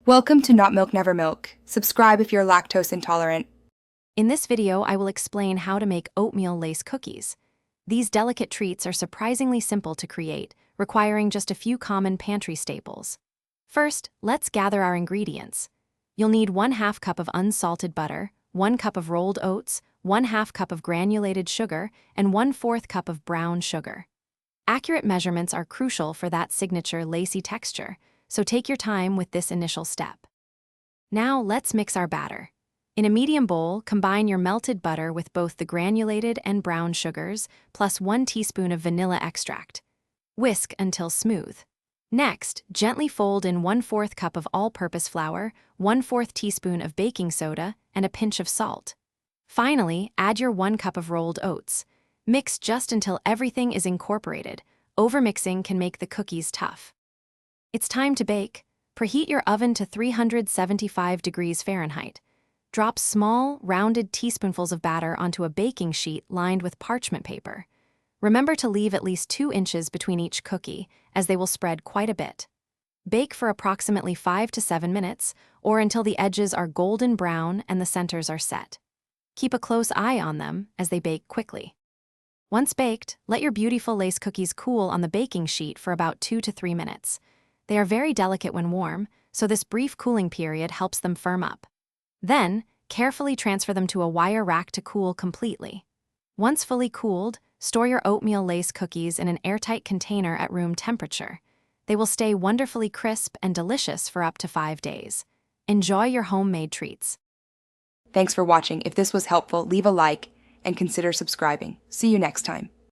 Welcome to Not Milk Never Milk. Subscribe if you're lactose intolerant. In this video, I will explain how to make oatmeal lace cookies. These delicate treats are surprisingly simple to create, requiring just a few common pantry staples. First, let's gather our ingredients. You'll need 1/2 cup of unsalted butter, 1 cup of rolled oats, 1/2 cup of granulated sugar, and 1/4 cup of brown sugar. Accurate measurements are crucial for that signature lacy texture, so take your time with this initial step. Now let's mix our batter. In a medium bowl, combine your melted butter with both the granulated and brown sugars, plus 1 teaspoon of vanilla extract. Whisk until smooth. Next, gently fold in 1/4 cup of all-purpose flour, 1/4 teaspoon of baking soda, and a pinch of salt. Finally, add your 1 cup of rolled oats. Mix just until everything is incorporated. Overmixing can make the cookies tough. It's time to bake. Preheat your oven to 375 degrees Fahrenheit. Drop small, rounded teaspoonfuls of batter onto a baking sheet lined with parchment paper. Remember to leave at least 2 inches between each cookie, as they will spread quite a bit. Bake for approximately 5 to 7 minutes, or until the edges are golden brown and the centers are set. Keep a close eye on them as they bake quickly. Once baked, let your beautiful lace cookies cool on the baking sheet for about 2 to 3 minutes. They are very delicate when warm, so this brief cooling period helps them firm up. Then, carefully transfer them to a wire rack to cool completely. Once fully cooled, store your oatmeal lace cookies in an airtight container at room temperature. They will stay wonderfully crisp and delicious for up to 5 days. Enjoy your homemade treats. Thanks for watching. If this was helpful, leave a like and consider subscribing. See you next time.